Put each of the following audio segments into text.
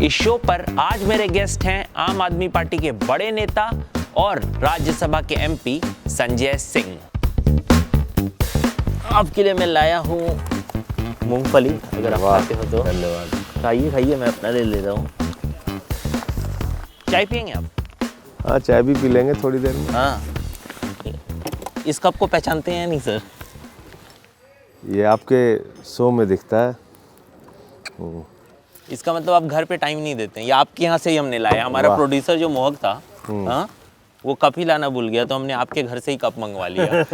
इस शो पर आज मेरे गेस्ट हैं आम आदमी पार्टी के बड़े नेता और राज्यसभा के एमपी संजय सिंह। आपके लिए मैं लाया हूँ मूंगफली, अगर आप खाते हो तो। धन्यवाद। खाइए खाइए, मैं अपना ले लेता हूँ। चाय पियेंगे आप? हाँ, चाय भी पी लेंगे थोड़ी देर में। हाँ, इस कप को पहचानते हैं या नहीं सर? ये आपके शो में दिखता है। इसका मतलब आप घर पे टाइम नहीं देते हैं। ये आपके यहाँ से ही हमने लाया। हमारा प्रोड्यूसर जो मोहक था, हाँ, वो कप ही लाना भूल गया, तो हमने आपके घर से ही कप मंगवा लिया।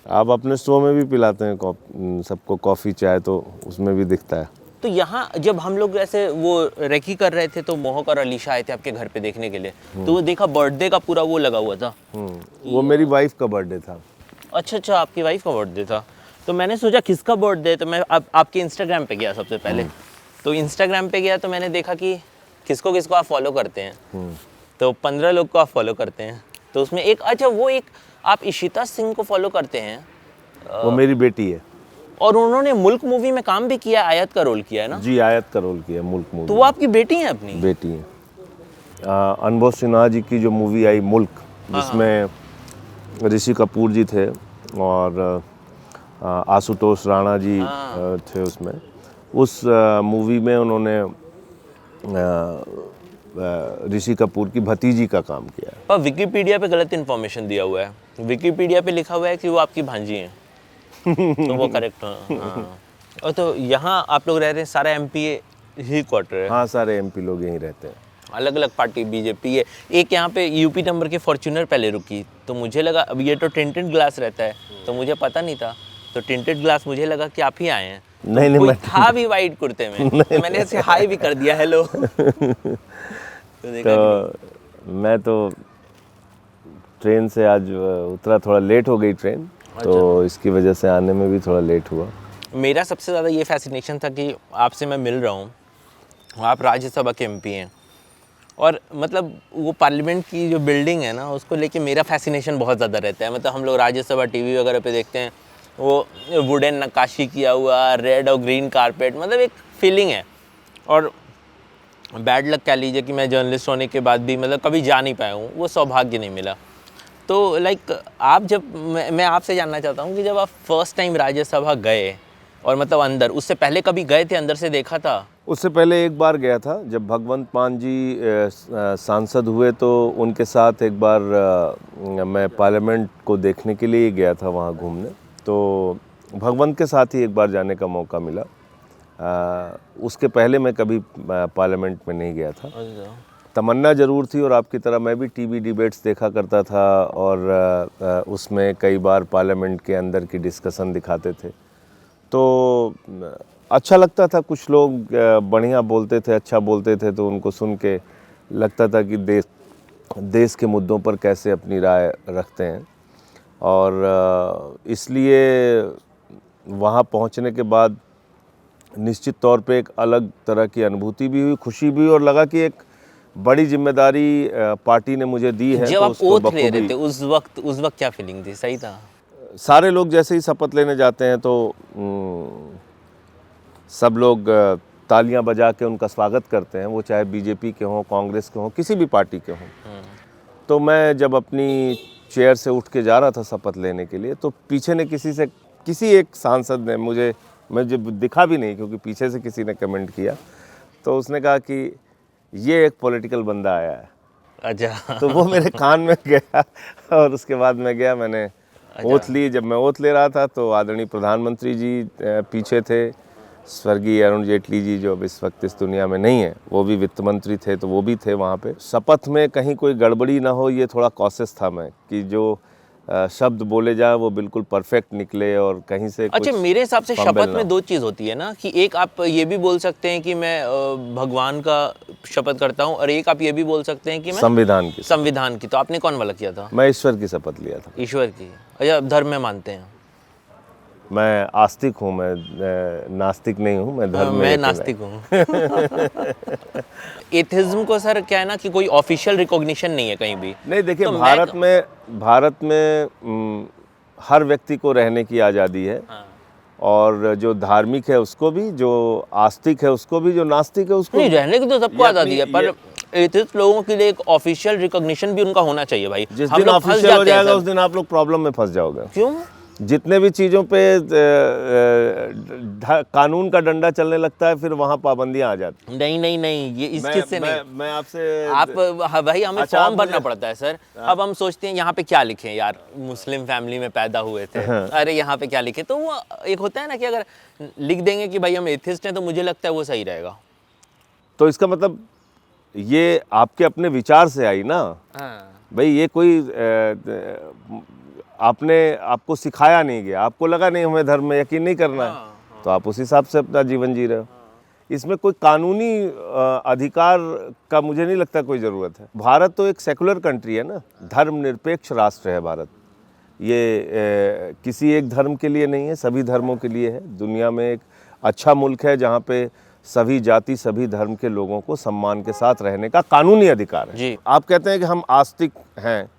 आप अपने शो में भी पिलाते हैं सबको कॉफ़ी चाय, तो उसमें भी दिखता है। तो यहाँ जब हम लोग ऐसे वो रेकी कर रहे थे तो मोहक और अलीशा आए थे आपके घर पे देखने के लिए, तो वो देखा बर्थडे का पूरा वो लगा हुआ था। वो मेरी वाइफ का बर्थडे था। अच्छा, आपकी वाइफ का बर्थडे था। तो मैंने सोचा किसका बर्थडे, तो मैं आपके इंस्टाग्राम पे गया सबसे पहले। तो इंस्टाग्राम पे गया तो मैंने देखा कि किसको किसको आप फॉलो करते हैं। तो 15 लोग को आप फॉलो करते हैं। तो उसमें एक, अच्छा वो एक आप इशिता सिंह को फॉलो करते हैं। वो मेरी बेटी है। और उन्होंने मुल्क मूवी में काम भी किया, आयत का रोल किया है ना? जी, आयत का रोल किया मुल्क मूवी। तो वो आपकी बेटी है? अपनी बेटी है। अनुभव सिन्हा जी की जो मूवी आई मुल्क, जिसमें ऋषि कपूर जी थे और आशुतोष राणा जी थे उसमें। उस मूवी में उन्होंने ऋषि कपूर की भतीजी का काम किया है। पर विकिपीडिया पे गलत इन्फॉर्मेशन दिया हुआ है। विकिपीडिया पे लिखा हुआ है कि वो आपकी भांजी हैं। तो वो करेक्ट है? हाँ। और तो यहाँ आप लोग रह रहे हैं, सारा एमपी ही क्वार्टर है? हाँ, सारे एमपी लोग यहीं रहते हैं। अलग अलग पार्टी बीजेपी है। एक यहाँ पे यूपी नंबर की फॉर्च्यूनर पहले रुकी, तो मुझे लगा अब ये तो टिंटेड ग्लास रहता है, तो मुझे पता नहीं था। तो टिंटेड ग्लास मुझे लगा कि आप ही आए हैं। नहीं, कोई था भी वाइट कुर्ते में, तो मैंने ऐसे हाई भी कर दिया, हेलो। तो मैं तो ट्रेन से आज उतरा, थोड़ा लेट हो गई ट्रेन। तो इसकी वजह से आने में भी थोड़ा लेट हुआ। मेरा सबसे ज़्यादा ये फैसिनेशन था कि आपसे मैं मिल रहा हूँ, आप राज्यसभा के एमपी हैं, और मतलब वो पार्लियामेंट की जो बिल्डिंग है ना, उसको लेके मेरा फैसिनेशन बहुत ज़्यादा रहता है। मतलब हम लोग राज्यसभा टीवी वगैरह पे देखते हैं, वो वुडन नक्काशी किया हुआ, रेड और ग्रीन कारपेट, मतलब एक फीलिंग है। और बैड लक कह लीजिए कि मैं जर्नलिस्ट होने के बाद भी मतलब कभी जा नहीं पाया हूँ, वो सौभाग्य नहीं मिला। तो लाइक आप जब मैं आपसे जानना चाहता हूँ कि जब आप फर्स्ट टाइम राज्यसभा गए, और मतलब अंदर, उससे पहले कभी गए थे, अंदर से देखा था? उससे पहले एक बार गया था, जब भगवंत मान जी सांसद हुए, तो उनके साथ एक बार मैं पार्लियामेंट को देखने के लिए गया था वहाँ घूमने। तो भगवंत के साथ ही एक बार जाने का मौका मिला। उसके पहले मैं कभी पार्लियामेंट में नहीं गया था। तमन्ना ज़रूर थी, और आपकी तरह मैं भी टीवी डिबेट्स देखा करता था, और उसमें कई बार पार्लियामेंट के अंदर की डिस्कशन दिखाते थे, तो अच्छा लगता था। कुछ लोग बढ़िया बोलते थे, अच्छा बोलते थे, तो उनको सुन के लगता था कि देश के मुद्दों पर कैसे अपनी राय रखते हैं। और इसलिए वहाँ पहुँचने के बाद निश्चित तौर पे एक अलग तरह की अनुभूति भी हुई, खुशी भी, और लगा कि एक बड़ी जिम्मेदारी पार्टी ने मुझे दी है। जब तो आप ओथ ले रहे थे उस वक्त क्या फीलिंग थी? सही था? सारे लोग जैसे ही शपथ लेने जाते हैं तो सब लोग तालियां बजा के उनका स्वागत करते हैं, वो चाहे बीजेपी के हों, कांग्रेस के हों, किसी भी पार्टी के हों। तो मैं जब अपनी चेयर से उठ के जा रहा था शपथ लेने के लिए, तो पीछे ने किसी एक सांसद ने मुझे जब दिखा भी नहीं, क्योंकि पीछे से किसी ने कमेंट किया, तो उसने कहा कि ये एक पॉलिटिकल बंदा आया है। अच्छा। तो वो मेरे कान में गया, और उसके बाद मैं गया, मैंने ओथ ली। जब मैं ओथ ले रहा था तो आदरणीय प्रधानमंत्री जी पीछे थे, स्वर्गीय अरुण जेटली जी, जो अब इस वक्त इस दुनिया में नहीं है, वो भी वित्त मंत्री थे, तो वो भी थे वहाँ पे। शपथ में कहीं कोई गड़बड़ी ना हो, ये थोड़ा कॉशियस था मैं, कि जो शब्द बोले जाए वो बिल्कुल परफेक्ट निकले, और कहीं से अच्छा, मेरे हिसाब से शपथ में दो चीज़ होती है ना, कि एक आप ये भी बोल सकते हैं कि मैं भगवान का शपथ करता हूँ, और एक आप ये भी बोल सकते हैं कि मैं संविधान की। तो आपने कौन वाला किया था? मैं ईश्वर की शपथ लिया था। ईश्वर की? अच्छा, धर्म में मानते हैं? मैं आस्तिक हूँ, मैं नास्तिक नहीं हूँ, मैं धर्म में। मैं नास्तिक हूँ। एथिज्म को सर क्या है ना कि कोई ऑफिशियल रिकॉग्निशन नहीं है कहीं भी। नहीं, देखिए, तो भारत में हर व्यक्ति को रहने की आज़ादी है। और जो धार्मिक है उसको भी, जो आस्तिक है उसको भी, जो नास्तिक है उसको नहीं, भी। रहने की तो सबको आज़ादी है, पर एथिस्ट लोगों के लिए एक ऑफिशियल रिकॉग्निशन भी उनका होना चाहिए भाई। जिस हम दिन लोग फंस ऑफिशियल हो जाते हैं जाएगा सर। उस दिन आप लोग प्रॉब्लम में फंस जाओगे। क्यों? जितने भी चीज़ों पे कानून का डंडा चलने लगता है फिर वहाँ पाबंदियाँ आ जाती नहीं नहीं नहीं, ये इस चीज़ से नहीं। मैं आपसे आप हाँ भाई, हमें अच्छा, फॉर्म आप भरना मुझे- पड़ता है सर। अब हम सोचते हैं यहाँ पे क्या लिखें यार, मुस्लिम फैमिली में पैदा हुए थे, अरे यहाँ पे क्या लिखे, तो वो एक होता है ना कि अगर लिख देंगे कि भाई हम एथिस्ट हैं, तो मुझे लगता है वो सही रहेगा। तो इसका मतलब ये आपके अपने विचार से आई ना भाई, ये कोई आपको सिखाया नहीं गया, आपको लगा नहीं हमें धर्म में यकीन नहीं करना है, तो आप उस हिसाब से अपना जीवन जी रहे हो। इसमें कोई कानूनी अधिकार का मुझे नहीं लगता कोई ज़रूरत है। भारत तो एक सेकुलर कंट्री है ना, धर्मनिरपेक्ष राष्ट्र है भारत। ये किसी एक धर्म के लिए नहीं है, सभी धर्मों के लिए है। दुनिया में एक अच्छा मुल्क है जहाँ पे सभी जाति सभी धर्म के लोगों को सम्मान के साथ रहने का कानूनी अधिकार है। जी। आप कहते हैं कि हम आस्तिक हैं,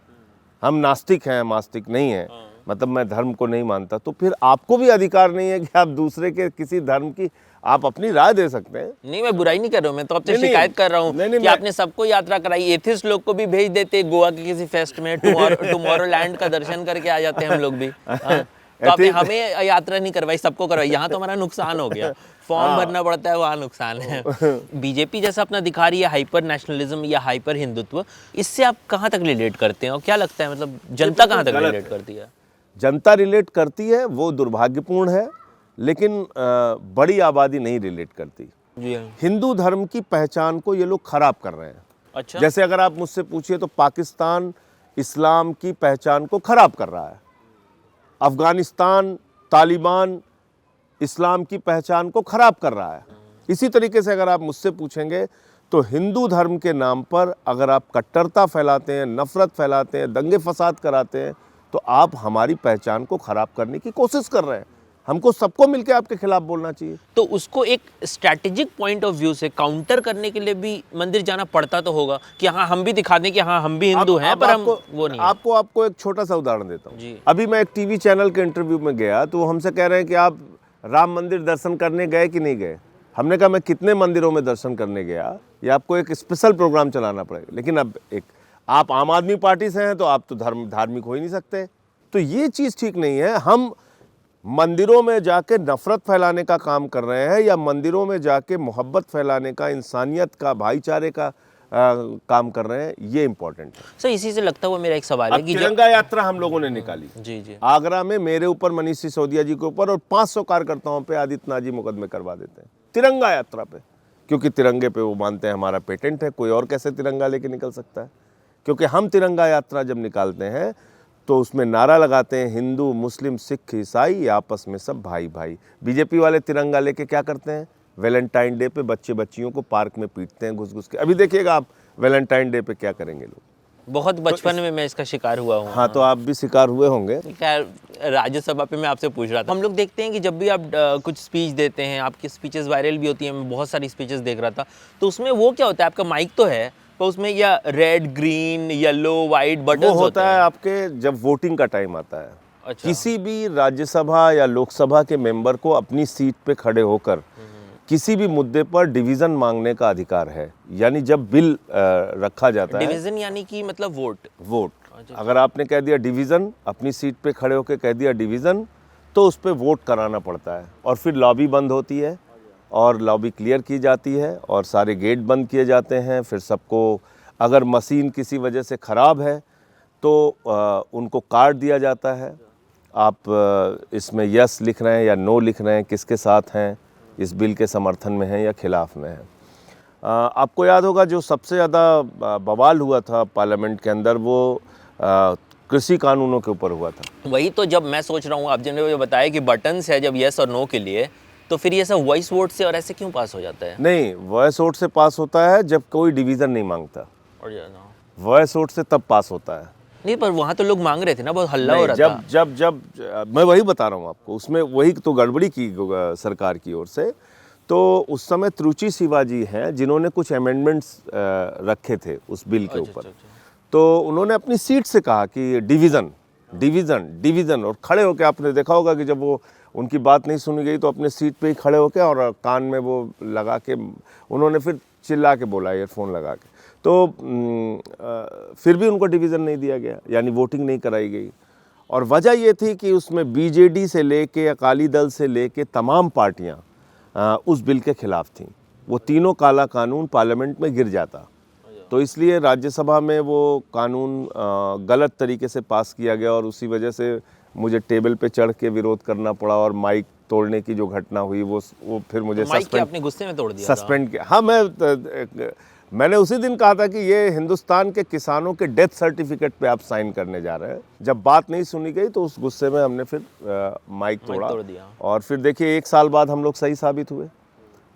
हम नास्तिक हैं, हम आस्तिक नहीं हैं, मतलब मैं धर्म को नहीं मानता, तो फिर आपको भी अधिकार नहीं है कि आप दूसरे के किसी धर्म की आप अपनी राय दे सकते हैं। नहीं, मैं बुराई नहीं कर रहा हूँ, मैं तो आपसे नहीं, शिकायत कर रहा हूँ नहीं, कि आपने सबको यात्रा कराई, एथिस्ट लोग को भी भेज देते गोवा के किसी फेस्ट में, टुमारो लैंड का दर्शन करके आ जाते हैं हम लोग भी। हाँ? तो आपने हमें यात्रा नहीं करवाई, सबको करवाई, यहाँ तो हमारा नुकसान हो गया। फॉर्म भरना पड़ता है, वहाँ नुकसान है। बीजेपी जैसा अपना दिखा रही है हाइपर नेशनलिज्म या हाइपर हिंदुत्व, इससे आप कहाँ तक रिलेट करते हैं और क्या लगता है, मतलब जनता कहाँ तक रिलेट करती है? जनता रिलेट करती है, वो दुर्भाग्यपूर्ण है, लेकिन बड़ी आबादी नहीं रिलेट करती। जी हिंदू धर्म की पहचान को ये लोग खराब कर रहे हैं। अच्छा। जैसे अगर आप मुझसे पूछिए तो पाकिस्तान इस्लाम की पहचान को खराब कर रहा है, अफगानिस्तान तालिबान इस्लाम की पहचान को खराब कर रहा है। इसी तरीके से अगर आप मुझसे पूछेंगे तो हिंदू धर्म के नाम पर अगर आप कट्टरता फैलाते हैं, नफरत फैलाते हैं, दंगे फसाद कराते हैं, तो आप हमारी पहचान को खराब करने की कोशिश कर रहे हैं। हमको सबको मिलकर आपके खिलाफ बोलना चाहिए। तो उसको एक स्ट्रैटेजिक पॉइंट ऑफ व्यू से काउंटर करने के लिए भी मंदिर जाना पड़ता तो होगा कि हाँ हम भी दिखा दें कि हाँ हम भी हिंदू हैं, पर हम वो नहीं। आपको एक छोटा सा उदाहरण देता हूँ। जी। अभी मैं एक टीवी चैनल के इंटरव्यू में गया तो वो हमसे कह रहे हैं कि आप राम मंदिर दर्शन करने गए कि नहीं गए। हमने कहा मैं कितने मंदिरों में दर्शन करने गया, ये आपको एक स्पेशल प्रोग्राम चलाना पड़ेगा। लेकिन अब आप आम आदमी पार्टी से हैं तो आप तो धार्मिक हो ही नहीं सकते। तो ये चीज़ ठीक नहीं है। हम मंदिरों में जाके नफरत फैलाने का काम कर रहे हैं या मंदिरों में जाके मोहब्बत फैलाने का, इंसानियत का, भाईचारे का काम कर रहे हैं, ये इंपॉर्टेंट है। सर इसी से लगता हुआ मेरा एक सवाल है कि तिरंगा यात्रा हम लोगों ने निकाली जी जी आगरा में, मेरे ऊपर, मनीष सिसोदिया जी के ऊपर और 500 कार्यकर्ताओं पे आदित्य नाथ जी मुकदमे करवा देते हैं तिरंगा यात्रा पे, क्योंकि तिरंगे पे वो मानते हैं हमारा पेटेंट है, कोई और कैसे तिरंगा लेके निकल सकता है। क्योंकि हम तिरंगा यात्रा जब निकालते हैं तो उसमें नारा लगाते हैं हिंदू मुस्लिम सिख ईसाई आपस में सब भाई भाई। बीजेपी वाले तिरंगा लेके क्या करते हैं, वैलेंटाइन डे पे बच्चे बच्चियों को पार्क में पीटते हैं घुस घुस के। अभी देखिएगा आप वैलेंटाइन डे पे क्या करेंगे लोग। बहुत बचपन में मैं इसका शिकार हुआ हूँ। हाँ, तो आप भी शिकार हुए होंगे। खैर राज्यसभा पे मैं आपसे पूछ रहा था, हम लोग देखते हैं कि जब भी आप कुछ स्पीच देते हैं, आपकी स्पीचेस वायरल भी होती हैं, मैं बहुत सारी स्पीचेस देख रहा था, तो उसमें वो क्या होता है, आपका माइक तो है पर उसमें या red green yellow white button होता है आपके जब वोटिंग का टाइम आता है। अच्छा। किसी भी राज्यसभा या लोकसभा के मेंबर को अपनी सीट पे खड़े होकर किसी भी मुद्दे पर डिवीजन मांगने का अधिकार है। यानी जब बिल रखा जाता है, डिवीजन यानी कि मतलब वोट। अगर आपने कह दिया डिवीजन, अपनी सीट पे खड़े होकर कह दिया डिवीजन, तो उस पर वोट कराना पड़ता है और फिर लॉबी बंद होती है और लॉबी क्लियर की जाती है और सारे गेट बंद किए जाते हैं। फिर सबको, अगर मशीन किसी वजह से ख़राब है तो उनको कार्ड दिया जाता है, आप इसमें यस लिख रहे हैं या नो लिख रहे हैं, किसके साथ हैं, इस बिल के समर्थन में हैं या खिलाफ में हैं। आपको याद होगा जो सबसे ज़्यादा बवाल हुआ था पार्लियामेंट के अंदर, वो कृषि कानूनों के ऊपर हुआ था। वही तो जब मैं सोच रहा हूँ, आप जिन्होंने मुझे बताया कि बटन्स है जब यस और नो के लिए, तो फिर ये सब वॉइस वोट से और ऐसे क्यों पास हो जाता है? नहीं, वॉइस वोट से पास होता है जब कोई डिवीज़न नहीं मांगता। वॉइस वोट से तब पास होता है। नहीं, पर वहाँ तो लोग मांग रहे थे ना, बहुत हल्ला हो रहा था। जब मैं वही बता रहा हूँ आपको, उसमें वही तो गड़बड़ी की सरकार की ओर से। तो उस समय त्रुचि शिवाजी हैं जिन्होंने कुछ अमेंडमेंट्स रखे थे उस बिल के ऊपर। तो उन्होंने अपनी सीट से कहा कि डिवीज़न डिवीज़न। और खड़े होकर आपने देखा होगा कि जब वो उनकी बात नहीं सुनी गई तो अपने सीट पे ही खड़े होकर और कान में वो लगा के उन्होंने फिर चिल्ला के बोला, ईयरफोन लगा के। तो फिर भी उनको डिवीज़न नहीं दिया गया, यानी वोटिंग नहीं कराई गई। और वजह ये थी कि उसमें बीजेडी से लेके अकाली दल से लेके तमाम पार्टियां उस बिल के खिलाफ थीं। वो तीनों काला कानून पार्लियामेंट में गिर जाता, तो इसलिए राज्यसभा में वो कानून गलत तरीके से पास किया गया और उसी वजह से मुझे टेबल पे चढ़ के विरोध करना पड़ा और माइक तोड़ने की जो घटना हुई वो फिर मुझे अपने गुस्से में तोड़ दिया, सस्पेंड किया। हाँ, मैंने उसी दिन कहा था कि ये हिंदुस्तान के किसानों के डेथ सर्टिफिकेट पे आप साइन करने जा रहे हैं। जब बात नहीं सुनी गई तो उस गुस्से में हमने फिर माइक तोड़ दिया और फिर देखिए 1 साल बाद हम लोग सही साबित हुए।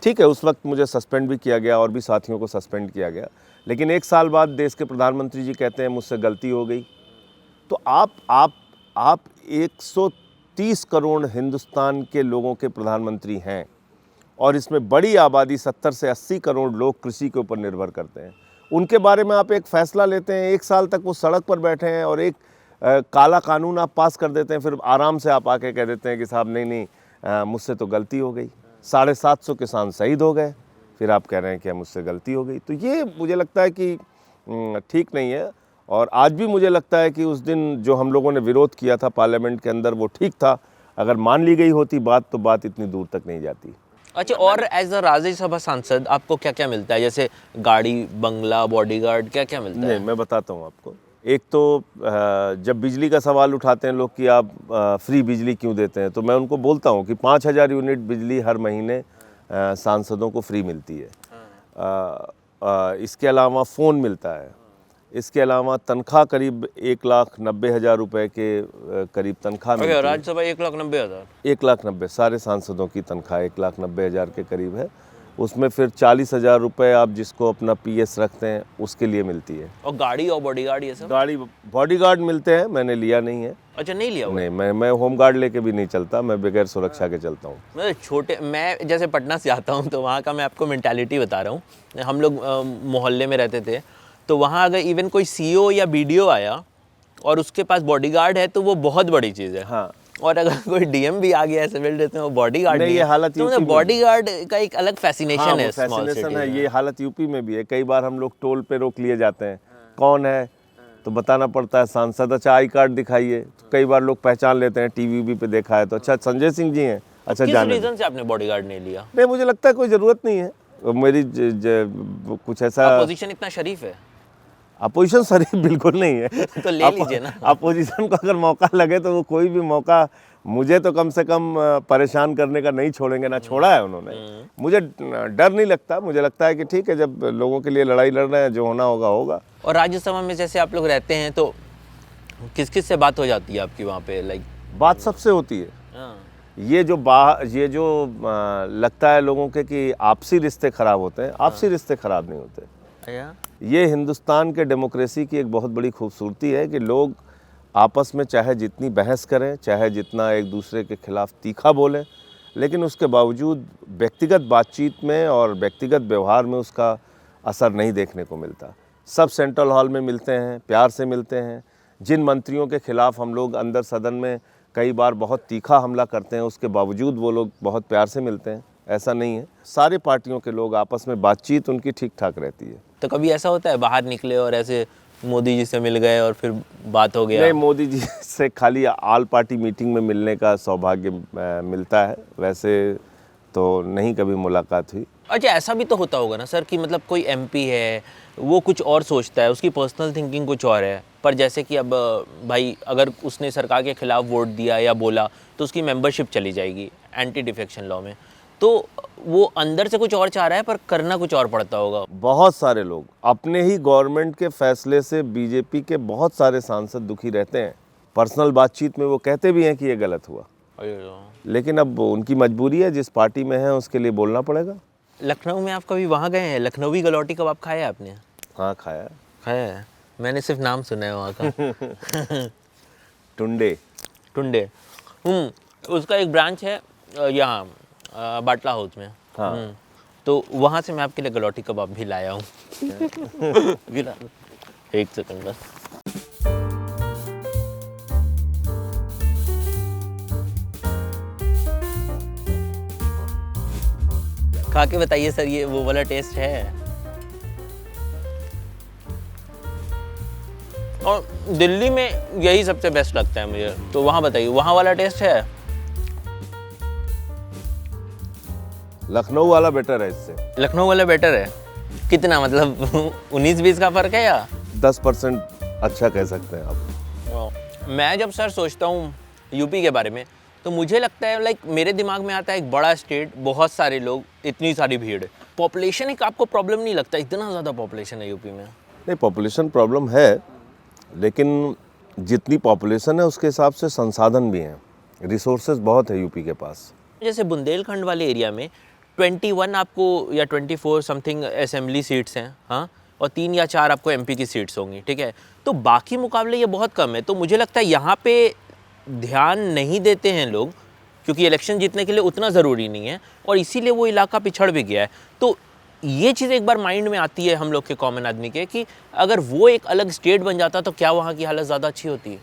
ठीक है, उस वक्त मुझे सस्पेंड भी किया गया और भी साथियों को सस्पेंड किया गया, लेकिन 1 साल बाद देश के प्रधानमंत्री जी कहते हैं मुझसे गलती हो गई। तो आप 130 करोड़ हिंदुस्तान के लोगों के प्रधानमंत्री हैं और इसमें बड़ी आबादी 70 से 80 करोड़ लोग कृषि के ऊपर निर्भर करते हैं। उनके बारे में आप एक फ़ैसला लेते हैं, 1 साल तक वो सड़क पर बैठे हैं और एक काला कानून आप पास कर देते हैं, फिर आराम से आप आके कह देते हैं कि साहब नहीं मुझसे तो गलती हो गई। 750 किसान शहीद हो गए, फिर आप कह रहे हैं कि मुझसे गलती हो गई। तो ये मुझे लगता है कि ठीक नहीं है। और आज भी मुझे लगता है कि उस दिन जो हम लोगों ने विरोध किया था पार्लियामेंट के अंदर वो ठीक था। अगर मान ली गई होती बात तो बात इतनी दूर तक नहीं जाती। अच्छा, और एज अ राज्यसभा सांसद आपको क्या क्या मिलता है, जैसे गाड़ी, बंगला, बॉडीगार्ड, क्या क्या मिलता है? नहीं, मैं बताता हूँ आपको। एक तो जब बिजली का सवाल उठाते हैं लोग कि आप फ्री बिजली क्यों देते हैं, तो मैं उनको बोलता हूँ कि 5000 यूनिट बिजली हर महीने सांसदों को फ्री मिलती है। इसके अलावा फ़ोन मिलता है। इसके अलावा तनख्वाह करीब 1,90,000 रुपए के करीब तनख्वाह मिलती है। राज्यसभा 1,90,000? 1,90,000 सारे सांसदों की तनख्वाह 1,90,000 के करीब है। उसमें फिर 40,000 रुपये आप जिसको अपना पीएस रखते हैं उसके लिए मिलती है। और गाड़ी और बॉडीगार्ड ये सब? गाड़ी बॉडीगार्ड मिलते हैं, मैंने लिया नहीं है। अच्छा, नहीं लिया? नहीं, मैं होमगार्ड लेके भी नहीं चलता, मैं बगैर सुरक्षा के चलता हूँ। मैं जैसे पटना से आता हूँ तो वहाँ का मैं आपको मेंटालिटी बता रहा हूँ। हम लोग मोहल्ले में रहते थे, तो वहाँ अगर इवन कोई सीईओ या बीडीओ आया और उसके पास बॉडीगार्ड है तो वो बहुत बड़ी चीज़ है। हाँ, और अगर कोई डीएम भी आ गया है सिविल ड्रेस में, वो बॉडीगार्ड नहीं, ये हालत तो मतलब बॉडीगार्ड का एक अलग फैसिनेशन है। फैसिनेशन है, ये हालत यूपी में भी है। कई बार हम लोग टोल पे रोक लिए जाते हैं, कौन है तो बताना पड़ता है सांसद। अच्छा, आई कार्ड दिखाइए, तो कई बार लोग पहचान लेते हैं, टीवी पे देखा है तो अच्छा संजय सिंह जी हैं। अच्छा, किस रीजन से आपने बॉडीगार्ड नहीं लिया? नहीं, मुझे लगता है कोई ज़रूरत नहीं है। मेरी कुछ ऐसा अपोजिशन इतना शरीफ है। अपोजिशन शरीफ बिल्कुल नहीं है। तो ले लीजिए ना। अपोजिशन को अगर मौका लगे तो वो कोई भी मौका, मुझे तो कम से कम परेशान करने का नहीं छोड़ेंगे, ना छोड़ा है उन्होंने। मुझे डर नहीं लगता, मुझे लगता है कि ठीक है, जब लोगों के लिए लड़ाई लड़ रहे हैं, जो होना होगा होगा। और राज्यसभा में जैसे आप लोग रहते हैं तो किस किस से बात हो जाती है आपकी वहाँ पे? लाइक बात सबसे होती है। ये जो लगता है लोगों के कि आपसी रिश्ते खराब होते हैं, आपसी रिश्ते खराब नहीं होते। ये हिंदुस्तान के डेमोक्रेसी की एक बहुत बड़ी खूबसूरती है कि लोग आपस में चाहे जितनी बहस करें, चाहे जितना एक दूसरे के खिलाफ तीखा बोलें, लेकिन उसके बावजूद व्यक्तिगत बातचीत में और व्यक्तिगत व्यवहार में उसका असर नहीं देखने को मिलता। सब सेंट्रल हॉल में मिलते हैं, प्यार से मिलते हैं। जिन मंत्रियों के खिलाफ हम लोग अंदर सदन में कई बार बहुत तीखा हमला करते हैं, उसके बावजूद वो लोग बहुत प्यार से मिलते हैं। ऐसा नहीं है, सारे पार्टियों के लोग आपस में बातचीत उनकी ठीक ठाक रहती है। तो कभी ऐसा होता है बाहर निकले और ऐसे मोदी जी से मिल गए और फिर बात हो गया? नहीं, मोदी जी से खाली ऑल पार्टी मीटिंग में मिलने का सौभाग्य मिलता है, वैसे तो नहीं कभी मुलाकात हुई। अच्छा, ऐसा भी तो होता होगा ना सर कि मतलब कोई एमपी है, वो कुछ और सोचता है, उसकी पर्सनल थिंकिंग कुछ और है, पर जैसे कि अब भाई अगर उसने सरकार के खिलाफ वोट दिया या बोला तो उसकी मेंबरशिप चली जाएगी एंटी डिफेक्शन लॉ में, तो वो अंदर से कुछ और चाह रहा है पर करना कुछ और पड़ता होगा। बहुत सारे लोग अपने ही गवर्नमेंट के फैसले से बीजेपी के बहुत सारे सांसद दुखी रहते हैं। पर्सनल बातचीत में वो कहते भी हैं कि ये गलत हुआ, लेकिन अब उनकी मजबूरी है, जिस पार्टी में है उसके लिए बोलना पड़ेगा। लखनऊ में आप कभी वहाँ गए हैं? लखनवी गलौटी कबाब खाया है आपने? हाँ, खाया है। मैंने सिर्फ नाम सुना है वहाँ का। टुंडे। उसका एक ब्रांच है यहाँ बाटला हाउस में। हाँ। तो वहाँ से मैं आपके लिए गलौटी कबाब भी लाया हूँ। एक सेकंड बस। खा के बताइए सर, ये वो वाला टेस्ट है? और दिल्ली में यही सबसे बेस्ट लगता है मुझे, तो वहाँ बताइए, वहाँ वाला टेस्ट है? लखनऊ वाला बेटर है इससे। लखनऊ वाला बेटर है? कितना, मतलब 19-20 का फर्क है या 10% अच्छा कह सकते हैं आप। मैं जब सर सोचता हूँ यूपी के बारे में, तो मुझे लगता है लाइक मेरे दिमाग में आता है एक बड़ा स्टेट, बहुत सारे लोग, इतनी सारी भीड़। पॉपुलेशन एक आपको प्रॉब्लम नहीं लगता? इतना ज़्यादा पॉपुलेशन है यूपी में। नहीं, पॉपुलेशन प्रॉब्लम है, लेकिन जितनी पॉपुलेशन है उसके हिसाब से संसाधन भी हैं, रिसोर्सेज बहुत है यूपी के पास। जैसे बुंदेलखंड वाले एरिया में 21 आपको या 24 समथिंग असेंबली सीट्स हैं, हाँ, और 3 या 4 आपको एमपी की सीट्स होंगी, ठीक है। तो बाकी मुकाबले ये बहुत कम है। तो मुझे लगता है यहाँ पे ध्यान नहीं देते हैं लोग, क्योंकि इलेक्शन जीतने के लिए उतना ज़रूरी नहीं है, और इसीलिए वो इलाका पिछड़ भी गया है। तो ये चीज़ एक बार माइंड में आती है हम लोग के कॉमन आदमी के, कि अगर वो एक अलग स्टेट बन जाता तो क्या वहाँ की हालत ज़्यादा अच्छी होती?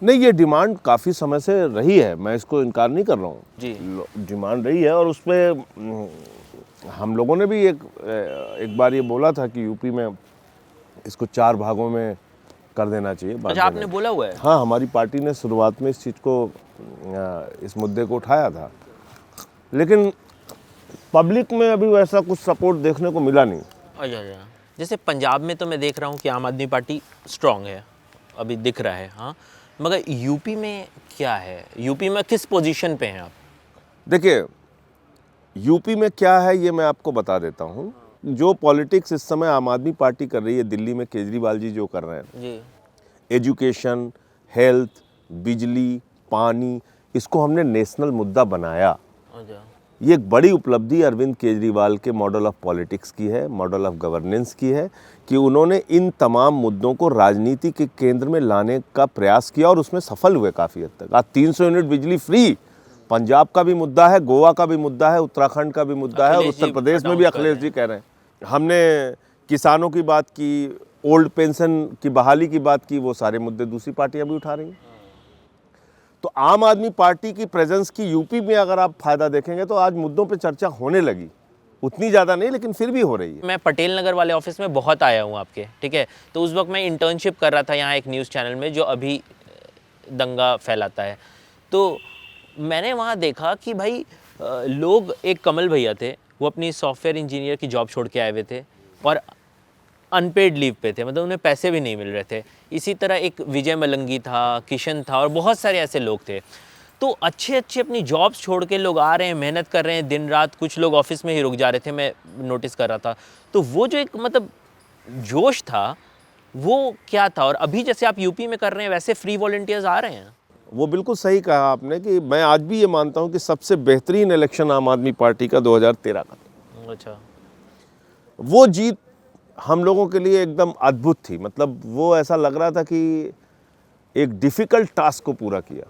नहीं, ये डिमांड काफ़ी समय से रही है, मैं इसको इनकार नहीं कर रहा हूँ जी। डिमांड रही है, और उस पर हम लोगों ने भी एक बार ये बोला था कि यूपी में इसको 4 भागों में कर देना चाहिए। अच्छा, आपने बोला हुआ है? हाँ, हमारी पार्टी ने शुरुआत में इस चीज़ को, इस मुद्दे को उठाया था, लेकिन पब्लिक में अभी वैसा कुछ सपोर्ट देखने को मिला नहीं। अच्छा, जैसे पंजाब में तो मैं देख रहा हूँ कि आम आदमी पार्टी स्ट्रांग है, अभी दिख रहा है, हाँ, मगर यूपी में क्या है? यूपी में किस पोजीशन पे हैं आप? देखिए, यूपी में क्या है ये मैं आपको बता देता हूँ। जो पॉलिटिक्स इस समय आम आदमी पार्टी कर रही है दिल्ली में, केजरीवाल जी जो कर रहे हैं जी, एजुकेशन, हेल्थ, बिजली, पानी, इसको हमने नेशनल मुद्दा बनाया। अच्छा, ये एक बड़ी उपलब्धि अरविंद केजरीवाल के मॉडल ऑफ पॉलिटिक्स की है, मॉडल ऑफ गवर्नेंस की है, कि उन्होंने इन तमाम मुद्दों को राजनीति के केंद्र में लाने का प्रयास किया, और उसमें सफल हुए काफ़ी हद तक। आज 300 यूनिट बिजली फ्री पंजाब का भी मुद्दा है, गोवा का भी मुद्दा है, उत्तराखंड का भी मुद्दा है, और उत्तर प्रदेश में भी अखिलेश जी कह रहे हैं। हमने किसानों की बात की, ओल्ड पेंशन की बहाली की बात की, वो सारे मुद्दे दूसरी पार्टियां भी उठा रही हैं। तो आम आदमी पार्टी की प्रेजेंस की यूपी में अगर आप फायदा देखेंगे तो आज मुद्दों पे चर्चा होने लगी, उतनी ज़्यादा नहीं, लेकिन फिर भी हो रही है। मैं पटेल नगर वाले ऑफिस में बहुत आया हूँ आपके, ठीक है। तो उस वक्त मैं इंटर्नशिप कर रहा था यहाँ एक न्यूज़ चैनल में जो अभी दंगा फैलाता है। तो मैंने वहाँ देखा कि भाई लोग, एक कमल भैया थे, वो अपनी सॉफ्टवेयर इंजीनियर की जॉब छोड़ के आए हुए थे और अनपेड लीव पे थे, मतलब उन्हें पैसे भी नहीं मिल रहे थे। इसी तरह एक विजय मलंगी था, किशन था, और बहुत सारे ऐसे लोग थे। तो अच्छे अच्छे अपनी जॉब्स छोड़ के लोग आ रहे हैं, मेहनत कर रहे हैं दिन रात, कुछ लोग ऑफिस में ही रुक जा रहे थे, मैं नोटिस कर रहा था। तो वो जो एक मतलब जोश था वो क्या था? और अभी जैसे आप यूपी में कर रहे हैं वैसे फ्री वॉलंटियर्स आ रहे हैं? वो बिल्कुल सही कहा आपने, कि मैं आज भी ये मानता हूँ कि सबसे बेहतरीन इलेक्शन आम आदमी पार्टी का 2013 का था। अच्छा, वो जीत हम लोगों के लिए एकदम अद्भुत थी। मतलब वो ऐसा लग रहा था कि एक डिफ़िकल्ट टास्क को पूरा किया।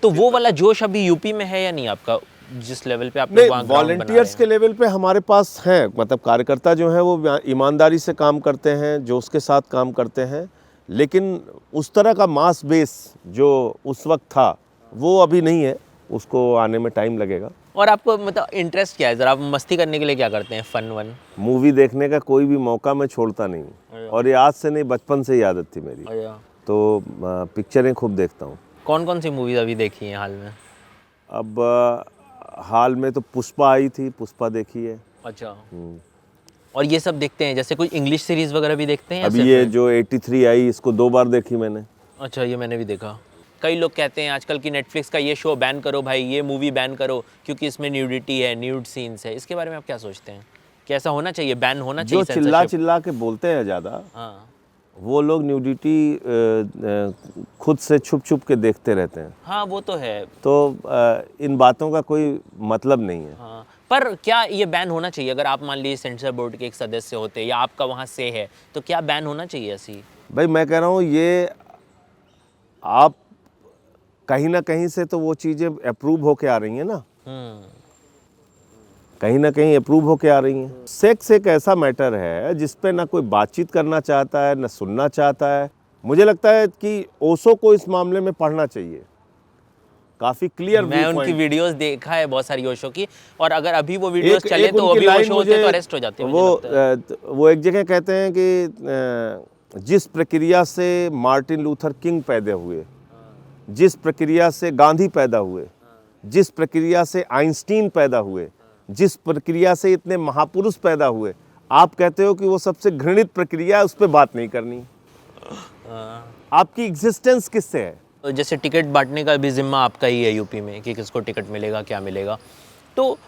तो वो वाला जोश अभी यूपी में है या नहीं आपका, जिस लेवल पे आप नहीं, वॉलंटियर्स के लेवल पे हमारे पास हैं, मतलब कार्यकर्ता जो हैं वो ईमानदारी से काम करते हैं, जोश के साथ काम करते हैं, लेकिन उस तरह का मास बेस जो उस वक्त था वो अभी नहीं है, उसको आने में टाइम लगेगा। और आपको मतलब इंटरेस्ट क्या है? ज़रा आप मस्ती करने के लिए क्या करते हैं? Fun one? मूवी देखने का कोई भी मौका मैं छोड़ता नहीं, और ये आज से नहीं, बचपन से ही आदत थी मेरी। तो पिक्चरें खूब देखता हूँ। कौन कौन सी मूवीज़ अभी देखी हैं हाल में? अब हाल में तो पुष्पा आई थी, पुष्पा देखी है। अच्छा, और ये सब देखते हैं? जैसे कोई इंग्लिश सीरीज़ वगैरह भी देखते हैं? अभी ये जो 83 आई, इसको 2 बार देखी मैंने। अच्छा, ये मैंने भी देखा। कई लोग कहते हैं आजकल की नेटफ्लिक्स का ये शो बैन करो भाई, ये मूवी बैन करो, क्योंकि इसमें न्यूडिटी है, न्यूड सीन्स है। इसके बारे में आप क्या सोचते हैं? कि ऐसा होना चाहिए, बैन होना चाहिए? जो चिल्ला चिल्ला के बोलते हैं ज़्यादा, हाँ, वो लोग न्यूडिटी खुद से छुप छुप के देखते रहते हैं। हाँ, वो तो है। तो इन बातों का कोई मतलब नहीं है। हाँ, पर क्या ये बैन होना चाहिए? अगर आप मान लीजिए सेंसर बोर्ड के एक सदस्य होते या आपका वहाँ से है, तो क्या बैन होना चाहिए ऐसी? भाई मैं कह रहा हूँ, ये आप कहीं ना कहीं से तो वो चीज़ें अप्रूव होके आ रही हैं ना, कहीं ना कहीं अप्रूव होके आ रही हैं। सेक्स एक ऐसा मैटर है जिस पे ना कोई बातचीत करना चाहता है, ना सुनना चाहता है। मुझे लगता है कि ओशो को इस मामले में पढ़ना चाहिए। काफी क्लियर मैं उनकी वीडियोस देखा है बहुत सारी ओशो की, और अगर अभी वो वीडियोस चले तो अभी ओशो होते तो अरेस्ट हो जाते हैं। वो एक जगह कहते हैं कि जिस प्रक्रिया से मार्टिन लूथर किंग पैदा हुए, जिस प्रक्रिया से गांधी पैदा हुए, जिस प्रक्रिया से आइंस्टीन पैदा हुए, जिस प्रक्रिया से इतने महापुरुष पैदा हुए, आप कहते हो कि वो सबसे घृणित प्रक्रिया है, उस पर बात नहीं करनी। आपकी एग्जिस्टेंस किससे है? तो जैसे टिकट बांटने का भी जिम्मा आपका ही है यूपी में कि किसको टिकट मिलेगा, क्या मिलेगा। तो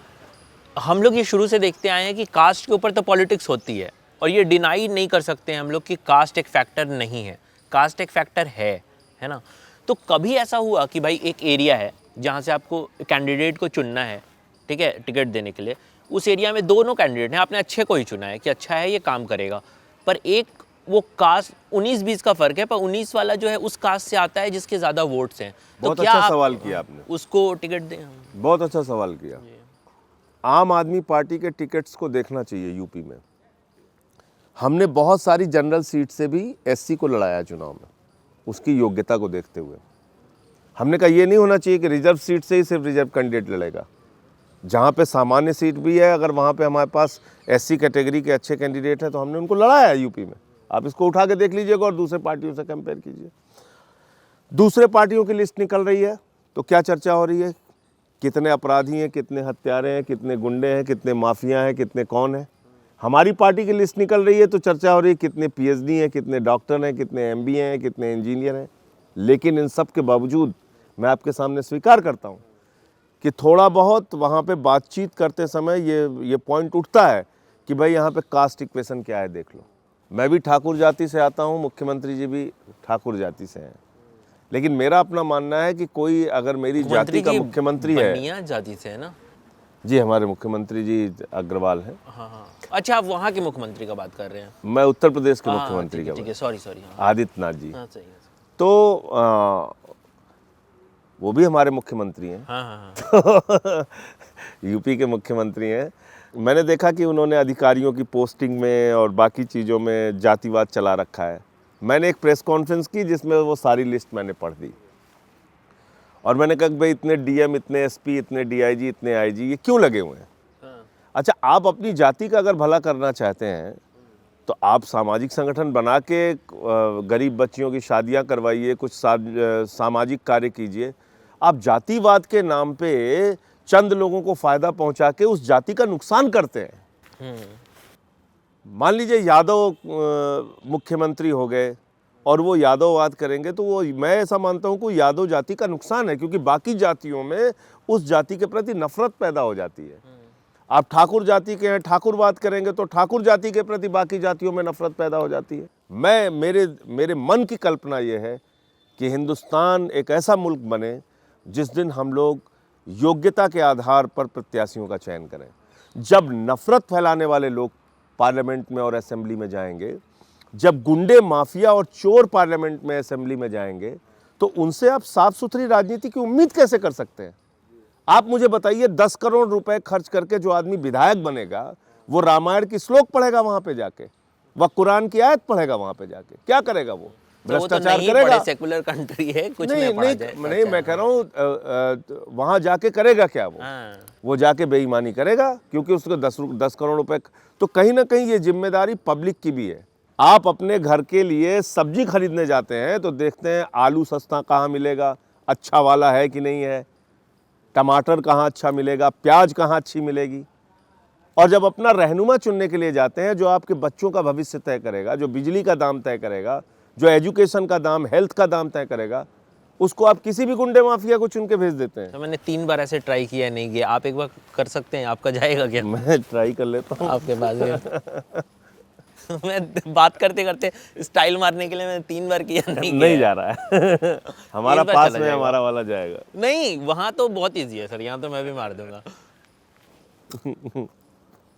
हम लोग ये शुरू से देखते आए हैं कि कास्ट के ऊपर तो पॉलिटिक्स होती है, और ये डिनाई नहीं कर सकते हैं हम लोग कि कास्ट एक फैक्टर नहीं है। कास्ट एक फैक्टर है ना। तो कभी ऐसा हुआ कि भाई एक एरिया है जहाँ से आपको कैंडिडेट को चुनना है, ठीक है, टिकट देने के लिए, उस एरिया में दोनों कैंडिडेट हैं, आपने अच्छे को ही चुना है कि अच्छा है ये काम करेगा, पर एक वो कास्ट 19-20 का फ़र्क है, पर 19 वाला जो है उस कास्ट से आता है जिसके ज़्यादा वोट्स हैं, तो बहुत क्या अच्छा सवाल किया आपने, उसको टिकट दें? बहुत अच्छा सवाल किया। आम आदमी पार्टी के टिकट्स को देखना चाहिए यूपी में। हमने बहुत सारी जनरल सीट से भी एससी को लड़ाया चुनाव में, उसकी योग्यता को देखते हुए। हमने कहा ये नहीं होना चाहिए कि रिजर्व सीट से ही सिर्फ रिजर्व कैंडिडेट लड़ेगा। जहाँ पे सामान्य सीट भी है, अगर वहाँ पे हमारे पास एससी कैटेगरी के अच्छे कैंडिडेट हैं तो हमने उनको लड़ाया है यूपी में। आप इसको उठा के देख लीजिएगा और दूसरे पार्टियों से कंपेयर कीजिए। दूसरे पार्टियों की लिस्ट निकल रही है तो क्या चर्चा हो रही है? कितने अपराधी हैं, कितने हत्यारे हैं, कितने गुंडे हैं, कितने माफिया हैं, कितने कौन हैं। हमारी पार्टी की लिस्ट निकल रही है तो चर्चा हो रही है कितने पीएचडी हैं, कितने डॉक्टर हैं, कितने एमबीए हैं, कितने इंजीनियर हैं। लेकिन इन सब के बावजूद मैं आपके सामने स्वीकार करता हूँ कि थोड़ा बहुत वहाँ पे बातचीत करते समय ये पॉइंट उठता है कि भाई यहाँ पे कास्ट इक्वेशन क्या है, देख लो। मैं भी ठाकुर जाति से आता हूँ, मुख्यमंत्री जी भी ठाकुर जाति से हैं, लेकिन मेरा अपना मानना है कि कोई अगर मेरी जाति का मुख्यमंत्री है, बनिया जाति से है ना जी, हमारे मुख्यमंत्री जी अग्रवाल हैं। हाँ। अच्छा, आप वहाँ के मुख्यमंत्री का बात कर रहे हैं? मैं उत्तर प्रदेश के मुख्यमंत्री का, ठीक है, सॉरी आदित्यनाथ जी। हाँ, सही है। तो वो भी हमारे मुख्यमंत्री हैं। हाँ। यूपी के मुख्यमंत्री हैं। मैंने देखा कि उन्होंने अधिकारियों की पोस्टिंग में और बाकी चीज़ों में जातिवाद चला रखा है। मैंने एक प्रेस कॉन्फ्रेंस की जिसमें वो सारी लिस्ट मैंने पढ़ दी, और मैंने कहा भाई इतने डीएम, इतने एसपी, इतने डीआईजी, इतने आईजी, ये क्यों लगे हुए हैं? अच्छा, आप अपनी जाति का अगर भला करना चाहते हैं तो आप सामाजिक संगठन बना के गरीब बच्चियों की शादियां करवाइए, कुछ सामाजिक कार्य कीजिए। आप जातिवाद के नाम पे चंद लोगों को फायदा पहुंचा के उस जाति का नुकसान करते हैं। मान लीजिए यादव मुख्यमंत्री हो गए और वो यादववाद करेंगे तो वो, मैं ऐसा मानता हूं कि यादव जाति का नुकसान है, क्योंकि बाकी जातियों में उस जाति के प्रति नफरत पैदा हो जाती है। आप ठाकुर जाति के हैं, ठाकुरवाद करेंगे तो ठाकुर जाति के प्रति बाकी जातियों में नफरत पैदा हो जाती है। मेरे मन की कल्पना ये है कि हिंदुस्तान एक ऐसा मुल्क बने जिस दिन हम लोग योग्यता के आधार पर प्रत्याशियों का चयन करें। जब नफरत फैलाने वाले लोग पार्लियामेंट में और असेंबली में जाएंगे, जब गुंडे, माफिया और चोर पार्लियामेंट में, असेंबली में जाएंगे, तो उनसे आप साफ सुथरी राजनीति की उम्मीद कैसे कर सकते हैं? आप मुझे बताइए, 10 करोड़ रुपए खर्च करके जो आदमी विधायक बनेगा वो रामायण की श्लोक पढ़ेगा वहां पे जाके, वह कुरान की आयत पढ़ेगा वहां पे जाके, क्या करेगा वो? भ्रष्टाचार करेगा? सेकुलर कंट्री है, कुछ नहीं, मैं कह रहा हूँ वहां जाके करेगा क्या वो? वो जाके बेईमानी करेगा, क्योंकि उसको 10 करोड़ रुपए। तो कहीं ना कहीं ये जिम्मेदारी पब्लिक की भी है। आप अपने घर के लिए सब्जी खरीदने जाते हैं तो देखते हैं आलू सस्ता कहाँ मिलेगा, अच्छा वाला है कि नहीं है, टमाटर कहाँ अच्छा मिलेगा, प्याज कहाँ अच्छी मिलेगी। और जब अपना रहनुमा चुनने के लिए जाते हैं, जो आपके बच्चों का भविष्य तय करेगा, जो बिजली का दाम तय करेगा, जो एजुकेशन का दाम, हेल्थ का दाम तय करेगा, उसको आप किसी भी गुंडे माफिया को चुन के भेज देते हैं। तो मैंने 3 बार ऐसे ट्राई किया, नहीं गया। आप एक बार कर सकते हैं, आपका जाएगा क्या? मैं ट्राई कर लेता हूँ आपके पास मैं बात करते करते स्टाइल मारने के लिए मैंने 3 बार किया, नहीं जा रहा है। हमारा पास में हमारा वाला जाएगा। नहीं, वहाँ तो बहुत इजी है सर, यहाँ तो मैं भी मार दूंगा।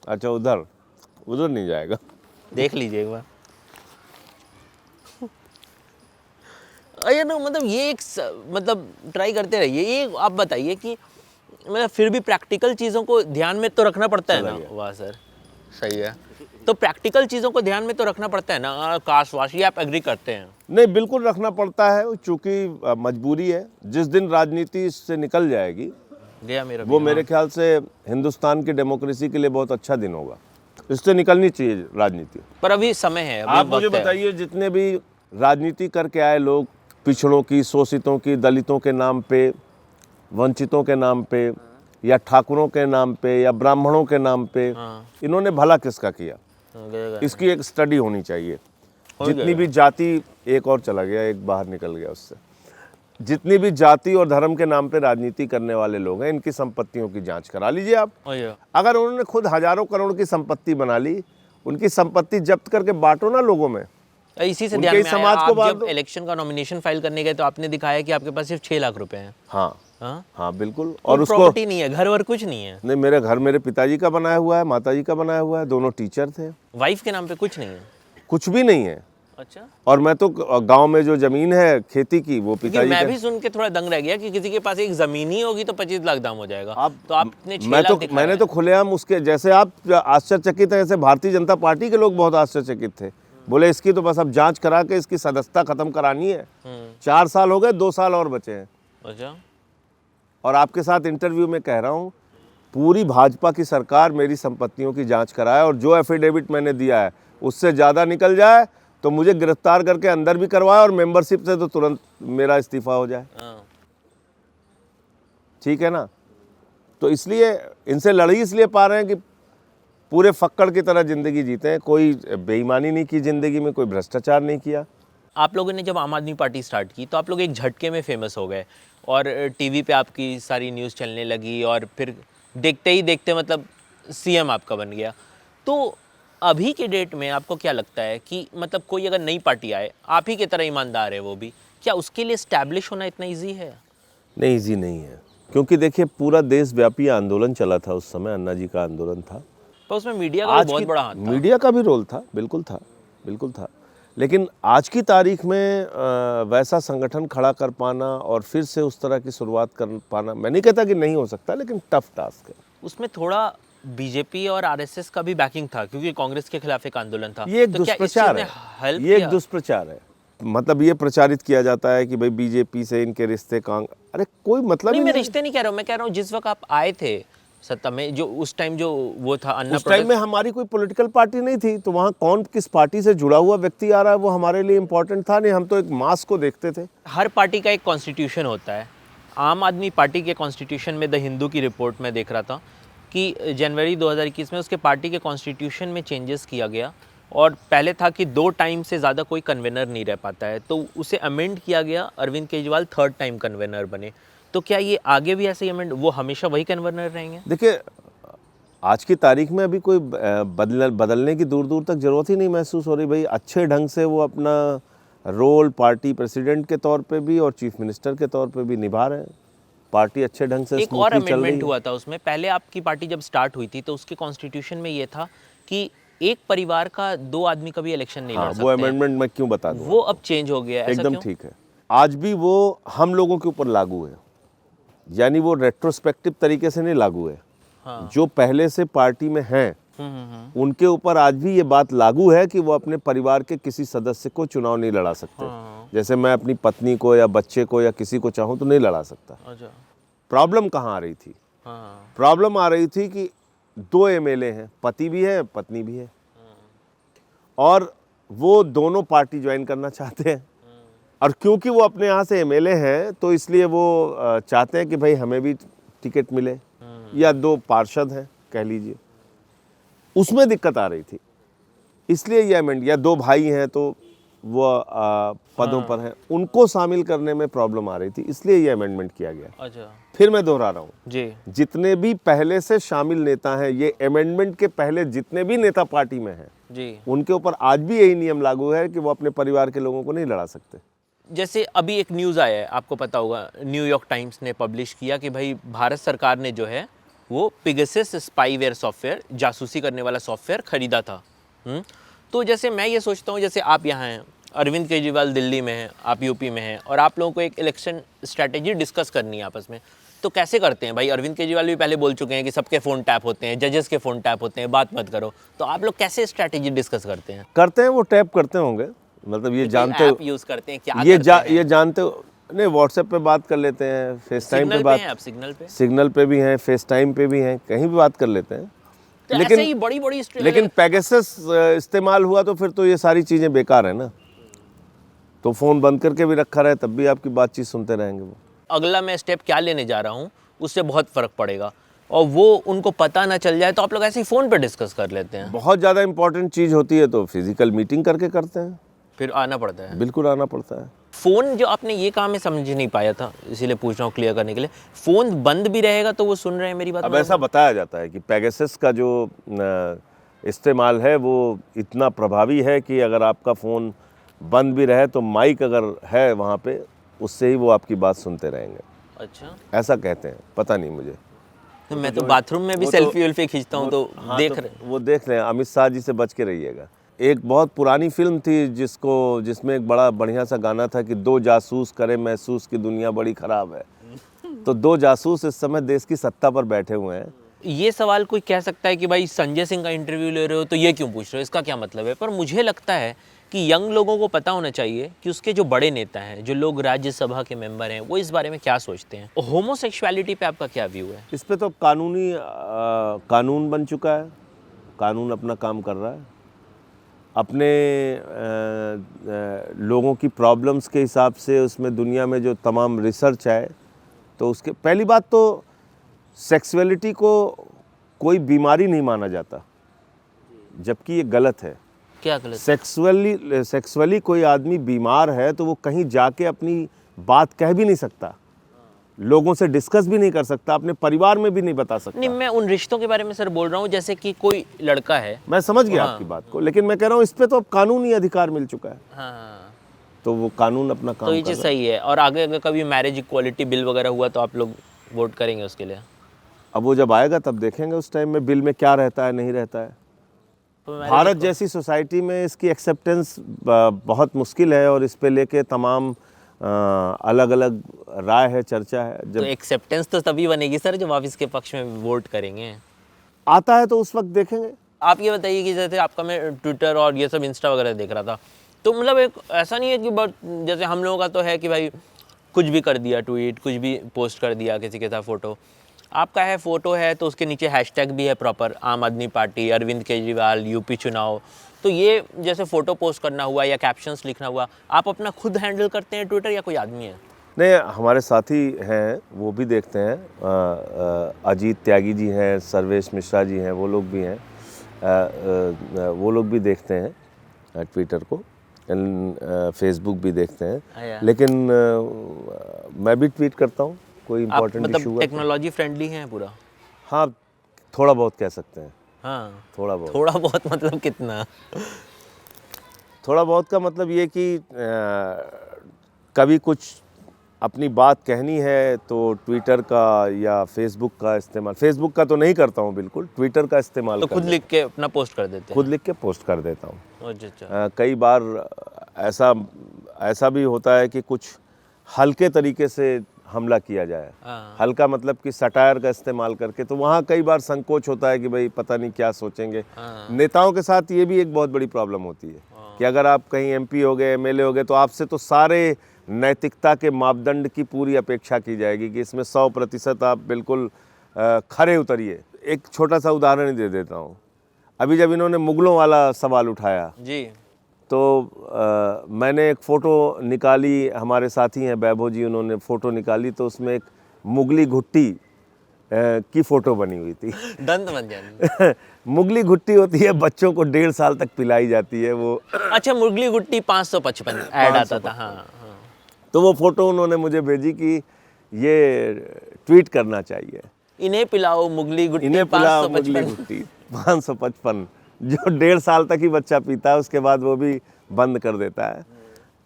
अच्छा, उधर नहीं जाएगा, देख लीजिए एक बार। ना मतलब ये एक मतलब ट्राई करते रहिए। ये आप बताइए कि मतलब फिर भी प्रैक्टिकल चीज़ों को ध्यान में तो रखना पड़ता है ना? वाह सर, सही है। तो प्रैक्टिकल चीज़ों को ध्यान में तो रखना पड़ता है ना, कास्ट वाश, ये आप एग्री करते हैं? नहीं, बिल्कुल रखना पड़ता है, चूँकि मजबूरी है। जिस दिन राजनीति इससे निकल जाएगी गया मेरा वो मेरे ख्याल से हिंदुस्तान की डेमोक्रेसी के लिए बहुत अच्छा दिन होगा। इससे निकलनी चाहिए राजनीति। पर अभी समय है, अभी आप मुझे वक्त है। बताइए, जितने भी राजनीति करके आए लोग, पिछड़ों की, शोषितों की, दलितों के नाम पे, वंचितों के नाम पे, या ठाकुरों के नाम पे, या ब्राह्मणों के नाम पे, इन्होंने भला किसका किया? इसकी एक स्टडी होनी चाहिए। जितनी भी जाति, एक और चला गया, एक बाहर निकल गया उससे, जितनी भी जाति और धर्म के नाम पे राजनीति करने वाले लोग हैं, इनकी संपत्तियों की जांच करा लीजिए आप। अगर उन्होंने खुद हजारों करोड़ की संपत्ति बना ली, उनकी संपत्ति जब्त करके बांटो ना लोगों में। इसी से ध्यान में आया, आप जब इलेक्शन का नॉमिनेशन फाइल करने गए तो आपने दिखाया कि आपके पास सिर्फ 6 लाख रुपए हैं। हाँ बिल्कुल। और उसको प्रॉपर्टी नहीं है, घर वर कुछ नहीं है? नहीं, मेरा घर मेरे पिताजी का बनाया हुआ है, माताजी का बनाया हुआ है, दोनों टीचर थे। वाइफ के नाम पे कुछ नहीं है? कुछ भी नहीं है। अच्छा। और मैं तो गांव में जो जमीन है खेती की, वो पिताजी मैं भी सुन के थोड़ा दंग रह गया कि किसी के पास एक जमीन ही होगी तो 25 लाख दाम हो जाएगा। तो आपने 6 लाख दिखाया। मैंने तो खुलेआम उसके, जैसे आप आश्चर्यचकित है, ऐसे भारतीय जनता पार्टी के लोग बहुत आश्चर्यचकित थे। बोले इसकी तो बस अब जांच करा के इसकी सदस्यता खत्म करानी है। 4 साल हो गए, 2 साल और बचे हैं। अच्छा। और आपके साथ इंटरव्यू में कह रहा हूँ, पूरी भाजपा की सरकार मेरी संपत्तियों की जांच कराए, और जो एफिडेविट मैंने दिया है उससे ज़्यादा निकल जाए तो मुझे गिरफ्तार करके अंदर भी करवाए, और मेंबरशिप से तो तुरंत मेरा इस्तीफा हो जाए। ठीक है ना? तो इसलिए इनसे लड़ी इसलिए पा रहे हैं कि पूरे फक्कड़ की तरह ज़िंदगी जीते हैं, कोई बेईमानी नहीं की ज़िंदगी में, कोई भ्रष्टाचार नहीं किया। आप लोगों ने जब आम आदमी पार्टी स्टार्ट की तो आप लोग एक झटके में फेमस हो गए, और टीवी पे आपकी सारी न्यूज़ चलने लगी, और फिर देखते ही देखते मतलब सीएम आपका बन गया। तो अभी के डेट में आपको क्या लगता है कि मतलब कोई अगर नई पार्टी आए, आप ही की तरह ईमानदार है वो भी, क्या उसके लिए स्टैब्लिश होना इतना ईजी है? नहीं, ईजी नहीं है, क्योंकि देखिए पूरा देशव्यापी आंदोलन चला था उस समय, अन्ना जी का आंदोलन था। पर उसमें मीडिया का बहुत बड़ा हाथ था। मीडिया का भी रोल था, बिल्कुल था, बिल्कुल था। लेकिन आज की तारीख में वैसा संगठन खड़ा कर पाना और फिर से उस तरह की शुरुआत कर पाना, मैं नहीं कहता कि नहीं हो सकता, लेकिन टफ टास्क है। उसमें थोड़ा बीजेपी और आरएसएस का भी बैकिंग था, क्योंकि कांग्रेस के खिलाफ एक आंदोलन था। ये एक दुष्प्रचार है, ये एक दुष्प्रचार है। मतलब ये प्रचारित किया जाता है कि भाई बीजेपी से इनके रिश्ते अरे कोई मतलब नहीं, मैं रिश्ते नहीं कह रहा हूँ, मैं कह रहा हूँ जिस वक्त आप आए थे सत्ता में, जो उस टाइम जो वो था अन्ना, उस टाइम में हमारी कोई पॉलिटिकल पार्टी नहीं थी, तो वहाँ कौन किस पार्टी से जुड़ा हुआ व्यक्ति आ रहा है वो हमारे लिए इम्पोर्टेंट था नहीं। हम तो एक मास को देखते थे। हर पार्टी का एक कॉन्स्टिट्यूशन होता है। आम आदमी पार्टी के कॉन्स्टिट्यूशन में द हिंदू की रिपोर्ट में देख रहा था कि जनवरी 2021 में उसके पार्टी के कॉन्स्टिट्यूशन में चेंजेस किया गया, और पहले था कि 2 टाइम से ज़्यादा कोई कन्वेनर नहीं रह पाता है, तो उसे अमेंड किया गया, Arvind Kejriwal 3rd time convener बने। तो क्या ये आगे भी ऐसे ही अमेंड, वो हमेशा वही कन्वेनर रहेंगे? देखिए, आज की तारीख में अभी कोई बदलने की दूर दूर तक ज़रूरत ही नहीं महसूस हो रही। भाई अच्छे ढंग से वो अपना रोल पार्टी प्रेसिडेंट के तौर पे भी और चीफ मिनिस्टर के तौर पे भी निभा रहे हैं। पार्टी अच्छे ढंग से एक और अमेंडमेंट हुआ था उसमें, पहले आपकी पार्टी जब स्टार्ट हुई थी तो उसके कॉन्स्टिट्यूशन में ये था कि एक परिवार का 2 आदमी कभी इलेक्शन नहीं लड़ सकते। वो अमेंडमेंट मैं क्यों बता दूं, वो अब चेंज हो गया है। एकदम ठीक है। आज भी वो हम लोगों के ऊपर लागू है, यानी वो रेट्रोस्पेक्टिव तरीके से नहीं लागू है। जो पहले से पार्टी में हैं उनके ऊपर आज भी ये बात लागू है कि वो अपने परिवार के किसी सदस्य को चुनाव नहीं लड़ा सकते। जैसे मैं अपनी पत्नी को या बच्चे को या किसी को चाहूँ तो नहीं लड़ा सकता। प्रॉब्लम कहाँ आ रही थी? प्रॉब्लम आ रही थी कि 2 एमएलए हैं, पति भी है पत्नी भी है, और वो दोनों पार्टी ज्वाइन करना चाहते हैं, और क्योंकि वो अपने यहाँ से एमएलए हैं तो इसलिए वो चाहते हैं कि भाई हमें भी टिकट मिले, या 2 पार्षद हैं कह लीजिए, उसमें दिक्कत आ रही थी। इसलिए ये अमेंड, या 2 भाई हैं तो वो पदों पर हैं, उनको शामिल करने में प्रॉब्लम आ रही थी, इसलिए ये अमेंडमेंट किया गया। अच्छा। फिर मैं दोहरा रहा हूँ जी, जितने भी पहले से शामिल नेता हैं, ये अमेंडमेंट के पहले जितने भी नेता पार्टी में हैं जी, उनके ऊपर आज भी यही नियम लागू है कि वो अपने परिवार के लोगों को नहीं लड़ा सकते। जैसे अभी एक न्यूज़ आया है, आपको पता होगा, न्यूयॉर्क टाइम्स ने पब्लिश किया कि भाई भारत सरकार ने जो है वो पिगासस स्पाईवेयर सॉफ्टवेयर, जासूसी करने वाला सॉफ्टवेयर खरीदा था। तो जैसे मैं ये सोचता हूँ, जैसे आप यहाँ हैं, अरविंद केजरीवाल दिल्ली में हैं, आप यूपी में हैं, और आप लोगों को एक इलेक्शन स्ट्रैटेजी डिस्कस करनी है आपस में, तो तो कैसे करते हैं भाई? अरविंद केजरीवाल भी पहले बोल चुके हैं कि सबके फ़ोन टैप होते हैं, जजेस के फ़ोन टैप होते हैं, बात मत करो। तो आप लोग कैसे स्ट्रैटेजी डिस्कस करते हैं? करते हैं, वो टैप करते होंगे, मतलब ये जानते ऐप यूज़ करते हैं, क्या करते हैं? ये जानते हो नहीं, व्हाट्सएप पे बात कर लेते हैं, फेस टाइम पे सिग्नल पे बात, हैं आप? सिग्नल पे? सिग्नल पे भी हैं, फेस टाइम पे भी हैं, कहीं भी बात कर लेते हैं। तो ऐसे ही बड़ी-बड़ी लेकिन पेगासस इस्तेमाल हुआ तो फिर तो ये सारी चीज़ें बेकार है ना। तो फ़ोन बंद करके भी रखा रहे तब भी आपकी बातचीत सुनते रहेंगे वो। अगला मैं स्टेप क्या लेने जा रहा हूँ, उससे बहुत फ़र्क पड़ेगा और वो उनको पता ना चल जाए, तो आप लोग ऐसे ही फ़ोन पे डिस्कस कर लेते हैं। बहुत ज़्यादा इंपॉर्टेंट चीज़ होती है तो फिजिकल मीटिंग करके करते हैं। फिर आना पड़ता है। बिल्कुल आना पड़ता है। फ़ोन जो आपने ये कहा मैं समझ नहीं पाया था, इसीलिए पूछ रहा हूँ क्लियर करने के लिए। फ़ोन बंद भी रहेगा तो वो सुन रहे हैं मेरी बात? अब ऐसा बताया जाता है कि पेगासस का जो इस्तेमाल है वो इतना प्रभावी है कि अगर आपका फ़ोन बंद भी रहे तो माइक अगर है वहाँ पे, उससे ही वो आपकी बात सुनते रहेंगे। अच्छा, ऐसा कहते हैं, पता नहीं मुझे। तो मैं तो बाथरूम में भी सेल्फी वेल्फी खींचता हूँ, तो देख रहे। वो देख लें, अमित शाह जी से बच के रहिएगा। एक बहुत पुरानी फिल्म थी जिसमें एक बड़ा बढ़िया सा गाना था कि दो जासूस करे महसूस की दुनिया बड़ी खराब है। तो दो जासूस इस समय देश की सत्ता पर बैठे हुए हैं। ये सवाल कोई कह सकता है कि भाई संजय सिंह का इंटरव्यू ले रहे हो तो ये क्यों पूछ रहे हो, इसका क्या मतलब है? पर मुझे लगता है कि यंग लोगों को पता होना चाहिए कि उसके जो बड़े नेता हैं, जो लोग राज्यसभा के मेंबर हैं, वो इस बारे में क्या सोचते हैं। होमोसेक्सुअलिटी पे आपका क्या व्यू है? इस पे तो कानून बन चुका है, कानून अपना काम कर रहा है। अपने लोगों की प्रॉब्लम्स के हिसाब से उसमें दुनिया में जो तमाम रिसर्च है, तो उसके पहली बात तो सेक्सुअलिटी को कोई बीमारी नहीं माना जाता, जबकि ये गलत है। क्या गलत? सेक्सुअली कोई आदमी बीमार है तो वो कहीं जाके अपनी बात कह भी नहीं सकता, लोगों से डिस्कस भी नहीं कर सकता, अपने परिवार में भी नहीं बता सकता। नहीं, मैं उन रिश्तों के बारे में सर बोल रहा हूँ, जैसे कि कोई लड़का है। मैं समझ गया आपकी बात को, लेकिन मैं कह रहा हूँ इस पे तो अब कानूनी अधिकार मिल चुका है। हाँ, तो वो कानून अपना काम तो ये कर चीज़ रहा है। सही है। और आगे अगर कभी मैरिज इक्वालिटी बिल वगैरह हुआ तो आप लोग वोट करेंगे उसके लिए? अब वो जब आएगा तब देखेंगे उस टाइम में बिल में क्या रहता है, नहीं रहता है। तो भारत जैसी सोसाइटी में इसकी एक्सेप्टेंस बहुत मुश्किल है और इस पे लेके तमाम अलग अलग राय है, चर्चा है। तो जब एक्सेप्टेंस तो तभी बनेगी सर जब आप इसके पक्ष में वोट करेंगे। आता है तो उस वक्त देखेंगे। आप ये बताइए कि जैसे आपका मैं ट्विटर और ये सब इंस्टा वगैरह देख रहा था, तो मतलब एक ऐसा नहीं है कि बट जैसे हम लोगों का तो है कि भाई कुछ भी कर दिया, ट्वीट कुछ भी पोस्ट कर दिया किसी के साथ फ़ोटो। आपका है फ़ोटो है तो उसके नीचे हैशटैग भी है प्रॉपर, आम आदमी पार्टी, अरविंद केजरीवाल, यूपी चुनाव। तो ये जैसे फ़ोटो पोस्ट करना हुआ या कैप्शंस लिखना हुआ, आप अपना खुद हैंडल करते हैं ट्विटर या कोई आदमी है? नहीं, हमारे साथी हैं वो भी देखते हैं, अजीत त्यागी जी हैं, सर्वेश मिश्रा जी हैं, वो लोग भी हैं, वो लोग भी देखते हैं ट्विटर को, फेसबुक भी देखते हैं। लेकिन मैं भी ट्वीट करता हूँ कोई इम्पोर्टेंट इशू मतलब टेक्नोलॉजी फ्रेंडली हैं पूरा? हाँ, थोड़ा बहुत कह सकते हैं। हाँ, थोड़ा बहुत। थोड़ा बहुत मतलब कितना? थोड़ा बहुत का मतलब ये कि कभी कुछ अपनी बात कहनी है तो ट्विटर का या फेसबुक का इस्तेमाल, फेसबुक का तो नहीं करता हूँ बिल्कुल, ट्विटर का इस्तेमाल तो खुद लिख के अपना पोस्ट कर देते हैं? खुद लिख के पोस्ट कर देता हूँ। अच्छा। कई बार ऐसा भी होता है कि कुछ हल्के तरीके से हमला किया जाए। हल्का मतलब कि सटायर का इस्तेमाल करके, तो वहाँ कई बार संकोच होता है कि भाई पता नहीं क्या सोचेंगे। नेताओं के साथ ये भी एक बहुत बड़ी प्रॉब्लम होती है कि अगर आप कहीं एमपी हो गए, एमएलए हो गए, तो आपसे तो सारे नैतिकता के मापदंड की पूरी अपेक्षा की जाएगी कि इसमें 100% आप बिल्कुल खरे उतरिए। एक छोटा सा उदाहरण ही दे देता हूँ। अभी जब इन्होंने मुगलों वाला सवाल उठाया जी, तो मैंने एक फ़ोटो निकाली, हमारे साथी हैं वैभव जी, उन्होंने फ़ोटो निकाली, तो उसमें एक मुगली घुट्टी की फ़ोटो बनी हुई थी। दंत मंजन। मुगली घुट्टी होती है, बच्चों को 1.5 साल तक पिलाई जाती है वो। अच्छा, मुगली घुट्टी 555 ऐड आता था। हाँ। तो वो फ़ोटो उन्होंने मुझे भेजी कि ये ट्वीट करना चाहिए, इन्हें पिलाओ मुगली घुट्टी, इन्हें पिलाओ मुगली घुट्टी 555, जो 1.5 साल तक ही बच्चा पीता है, उसके बाद वो भी बंद कर देता है।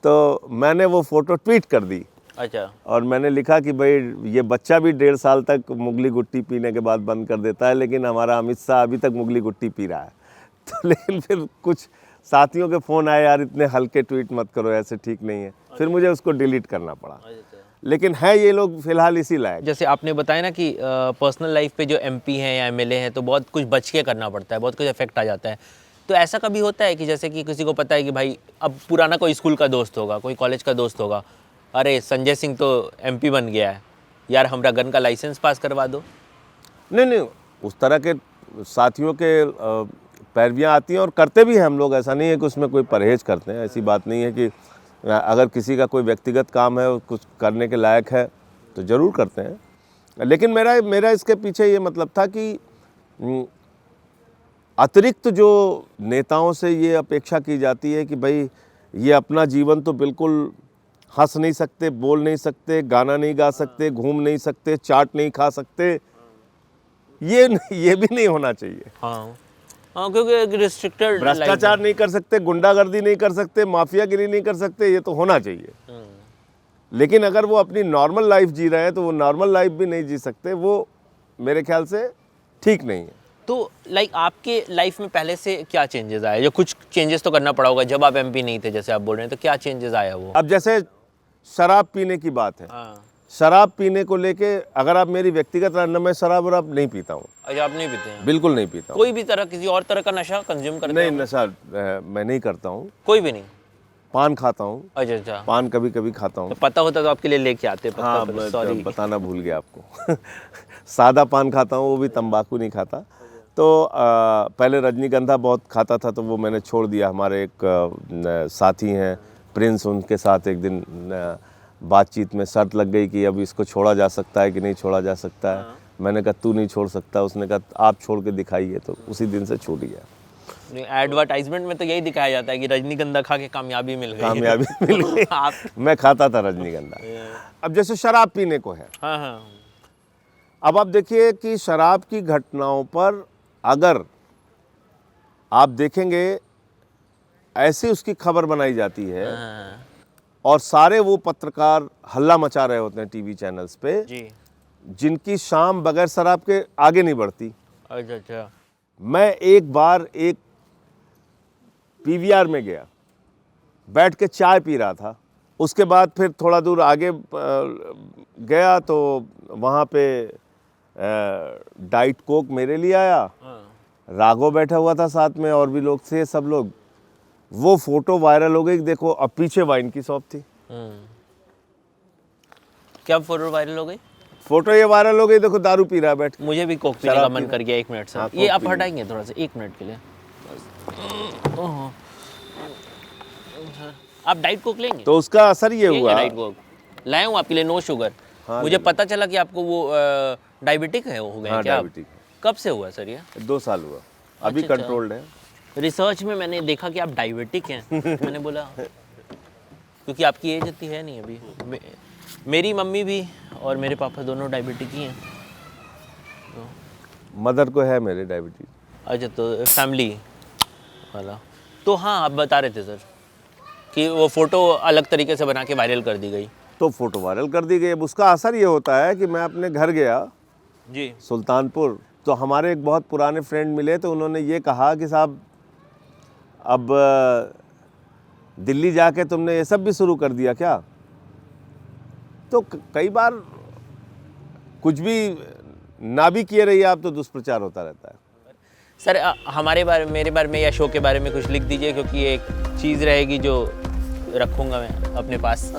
तो मैंने वो फ़ोटो ट्वीट कर दी। अच्छा। और मैंने लिखा कि भाई ये बच्चा भी 1.5 साल तक मुगली घुट्टी पीने के बाद बंद कर देता है, लेकिन हमारा अमित शाह अभी तक मुगली घुट्टी पी रहा है। तो लेकिन फिर कुछ साथियों के फ़ोन आए, यार इतने हल्के ट्वीट मत करो, ऐसे ठीक नहीं है। फिर मुझे उसको डिलीट करना पड़ा। लेकिन है ये लोग फिलहाल इसी लायक। जैसे आपने बताया ना कि पर्सनल लाइफ पे जो एमपी हैं या एमएलए हैं तो बहुत कुछ बच के करना पड़ता है, बहुत कुछ इफेक्ट आ जाता है। तो ऐसा कभी होता है कि जैसे कि किसी को पता है कि भाई अब पुराना कोई स्कूल का दोस्त होगा, कोई कॉलेज का दोस्त होगा, अरे संजय सिंह तो एमपी बन गया है यार, हमरा गन का लाइसेंस पास करवा दो। नहीं, उस तरह के साथियों के पैरवियाँ आती हैं और करते भी हैं हम लोग। ऐसा नहीं है कि उसमें कोई परहेज करते हैं, ऐसी बात नहीं है कि अगर किसी का कोई व्यक्तिगत काम है कुछ करने के लायक है तो ज़रूर करते हैं। लेकिन मेरा इसके पीछे ये मतलब था कि अतिरिक्त जो नेताओं से ये अपेक्षा की जाती है कि भाई ये अपना जीवन तो बिल्कुल हंस नहीं सकते, बोल नहीं सकते, गाना नहीं गा सकते, घूम नहीं सकते, चाट नहीं खा सकते, ये भी नहीं होना चाहिए। हाँ क्योंकि रिस्ट्रिक्टेड, भ्रष्टाचार नहीं कर सकते, गुंडागर्दी नहीं कर सकते, माफियागिरी नहीं कर सकते, ये तो होना चाहिए। लेकिन अगर वो अपनी नॉर्मल लाइफ जी रहे हैं तो वो नॉर्मल लाइफ भी नहीं जी सकते, वो मेरे ख्याल से ठीक नहीं है। तो लाइक आपके लाइफ में पहले से क्या चेंजेस आए? जो कुछ चेंजेस तो करना पड़ा होगा जब आप एमपी नहीं थे, जैसे आप बोल रहे हैं, तो क्या चेंजेस आया वो? अब जैसे शराब पीने की बात है, शराब पीने को लेके अगर आप मेरी व्यक्तिगत राय, मैं शराब वराब नहीं पीता हूँ। अच्छा, आप नहीं पीते हैं? बिल्कुल नहीं पीता हूँ। कोई भी तरह, किसी और तरह का नशा कंज्यूम करते नहीं, हैं? नशा मैं नहीं करता हूँ। कोई भी नहीं? पान खाता हूँ। अच्छा, पान कभी कभी खाता हूँ। तो पता होता तो आपके लिए लेके आते। हाँ, मैं बताना भूल गया आपको। सादा पान खाता हूँ, वो भी तंबाकू नहीं खाता। तो पहले रजनीगंधा बहुत खाता था, तो वो मैंने छोड़ दिया। हमारे एक साथी हैं प्रिंस, उनके साथ एक दिन बातचीत में शर्त लग गई कि अब इसको छोड़ा जा सकता है कि नहीं छोड़ा जा सकता है। मैंने कहा तू नहीं छोड़ सकता, उसने कहा आप छोड़ के दिखाइए, तो उसी दिन से छूट गया। एडवर्टाइजमेंट में तो यही दिखाया जाता है कि रजनीगंधा खा के कामयाबी मिल गई। आप मैं खाता था रजनीगंधा। अब जैसे शराब पीने को है, हाँ। अब आप देखिए कि शराब की घटनाओं पर अगर आप देखेंगे ऐसी उसकी खबर बनाई जाती है और सारे वो पत्रकार हल्ला मचा रहे होते हैं टीवी चैनल्स पे जी, जिनकी शाम बगैर शराब के आगे नहीं बढ़ती। अच्छा। मैं एक बार एक पीवीआर में गया, बैठ के चाय पी रहा था। उसके बाद फिर थोड़ा दूर आगे गया तो वहाँ पे डाइट कोक मेरे लिए आया। राघव बैठा हुआ था साथ में, और भी लोग थे, सब लोग। वो फोटो वायरल हो गई, देखो अब पीछे वाइन की शॉप थी। क्या फोटो वायरल हो गई? फोटो ये वायरल हो गई, देखो दारू पी रहा है बैठ। मुझे भी कोक पीने का मन कर गया 1 मिनट से। ये आप हटाएंगे थोड़ा सा 1 मिनट के लिए? आप डाइट कोक लेंगे? तो उसका असर ये हुआ। डाइट कोक लाया हूँ आपके लिए, नो शुगर। मुझे पता चला कि आपको वो डायबिटिक है, हो गए क्या? डायबिटिक। कब से हुआ सर ये? 2 साल हुआ, अभी कंट्रोल्ड है। रिसर्च में मैंने देखा कि आप डायबिटिक हैं। मैंने बोला क्योंकि आपकी एज इतनी है नहीं अभी। मेरी मम्मी भी और मेरे पापा दोनों डायबिटिक ही हैं। तो मदर को है मेरे डायबिटीज। अच्छा, तो फैमिली वाला। तो हाँ, आप बता रहे थे सर कि वो फ़ोटो अलग तरीके से बना के वायरल कर दी गई। तो फ़ोटो वायरल कर दी गई। अब उसका असर ये होता है कि मैं अपने घर गया जी, सुल्तानपुर, तो हमारे एक बहुत पुराने फ्रेंड मिले, तो उन्होंने ये कहा कि साहब अब दिल्ली जाके तुमने ये सब भी शुरू कर दिया क्या? तो कई बार कुछ भी ना भी किए रहिए आप, तो दुष्प्रचार होता रहता है। सर मेरे बारे में या शो के बारे में कुछ लिख दीजिए, क्योंकि एक चीज़ रहेगी जो रखूँगा मैं अपने पास।